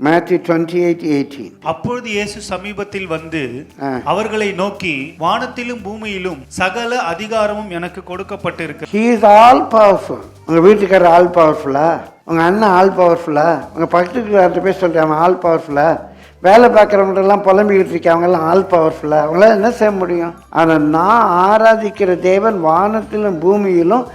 Matthew 28:18. அப்பொழுது இயேசு சமீபத்தில் வந்து அவர்களை நோக்கி, வானத்திலும் பூமியிலும் சகல அதிகாரமும் எனக்கு கொடுக்கப்பட்டிருக்கு. He is all powerful. உங்க வீட்டுக்காரர் ஆல் பவர்ஃபுல்லா? உங்க அண்ணன் ஆல் பவர்ஃபுல்லா? உங்க பக்கத்துக்கு போய் சொல்றேன் ஆல் பவர்ஃபுல்லா? வேலை பார்க்குறவங்கெல்லாம் புலம்பிக்கிட்டு இருக்கேன், அவங்கெல்லாம் ஆல் பவர்ஃபுல்லா? அவங்களால என்ன செய்ய முடியும்? ஆனால் நான் ஆராதிக்கிற தேவன் வானத்திலும் பூமியிலும்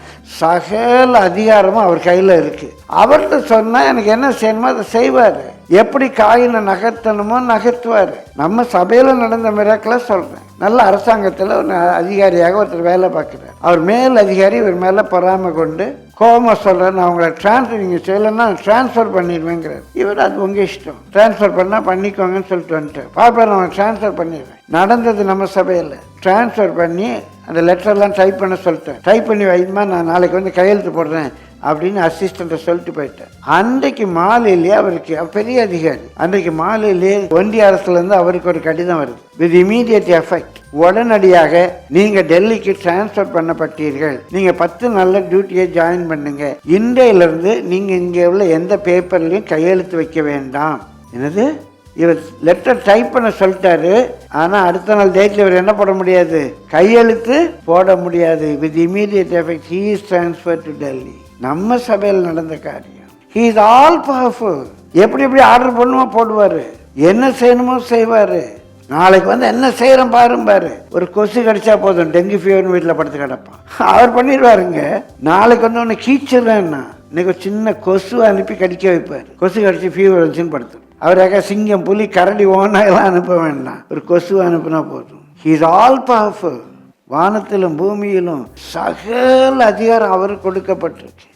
சகல அதிகாரமும் அவர் கையில் இருக்குது. அவர்கிட்ட சொன்னால் எனக்கு என்ன செய்யணுமோ அதை செய்வார். எப்படி காயினை நகர்த்தணுமோ நகர்த்துவார். நம்ம சபையில் நடந்த மிராக்களை சொல்கிறேன். நல்ல அரசாங்கத்தில் ஒரு அதிகாரியாக ஒருத்தர் வேலை பார்க்குறாரு. அவர் மேல் அதிகாரி இவர் மேலே பொறாமை கொண்டு கோபமாக சொல்கிறேன், நான் அவங்கள நீங்கள் செய்யலைன்னா ட்ரான்ஸ்ஃபர் பண்ணிடுவேங்கிறார். இவர் அது உங்கள் இஷ்டம், ட்ரான்ஸ்ஃபர் பண்ணால் பண்ணிக்கோங்கன்னு சொல்லிட்டு வந்துட்டேன். பாப்பா நான் ட்ரான்ஸ்ஃபர் பண்ணிடுவேன். நடந்தது நம்ம சபையில். ட்ரான்ஸ்ஃபர் பண்ணி அந்த லெட்டர்லாம் டைப் பண்ண சொல்லிட்டேன். டைப் பண்ணி வைமா, நான் நாளைக்கு வந்து கையெழுத்து போடுறேன் அப்படின்னு அசிஸ்டண்ட்டை சொல்லிட்டு போயிட்டேன். அன்றைக்கு மாலையிலேயே அவருக்கு பெரிய அதிகாரி, அன்றைக்கு மாலையிலேயே ஒன்றிய அரசுலேருந்து அவருக்கு ஒரு கடிதம் வருது. வித் இமீடியட் எஃபெக்ட், உடனடியாக நீங்கள் டெல்லிக்கு டிரான்ஸ்ஃபர் பண்ணப்பட்டீர்கள், நீங்கள் 10 நல்ல டியூட்டியை ஜாயின் பண்ணுங்க, இன்றையிலிருந்து நீங்கள் இங்கே உள்ள எந்த பேப்பர்லையும் கையெழுத்து வைக்க வேண்டாம். என்னது, இவர் லெட்டர் டைப் பண்ண சொல்லிட்டாரு, ஆனால் அடுத்த நாள் டேட்டில் இவர் என்ன போட முடியாது, கையெழுத்து போட முடியாது. With immediate effect he is transfer to Delhi. நம்ம சபையில் நடந்த காரியம். He is all powerful. எப்படி ஆர்டர் பண்ணுமோ போடுவார், என்ன செய்யணுமோ செய்வார். நாளைக்கு வந்து என்ன செய்கிறோம் பாரு. ஒரு கொசு கடிச்சா போதும், டெங்கு ஃபீவர்னு வீட்டில் படுத்து கிடப்பான். அவர் பண்ணிடுவாருங்க. நாளைக்கு வந்து ஒன்று கீச்சிடுறேன்னா இன்னைக்கு சின்ன கொசுவை அனுப்பி கடிக்க வைப்பார். கொசு கடிச்சு ஃபீவர் வந்துச்சுன்னு படுத்தும். அவராக சிங்கம், புலி, கரடி, ஓனாயெல்லாம் அனுப்ப வேண்டாம், ஒரு கொசுவை அனுப்புனா போதும். He is all powerful. வானத்திலும் பூமியிலும் சகல அதிகாரம் அவருக்கு கொடுக்கப்பட்டிருக்கு.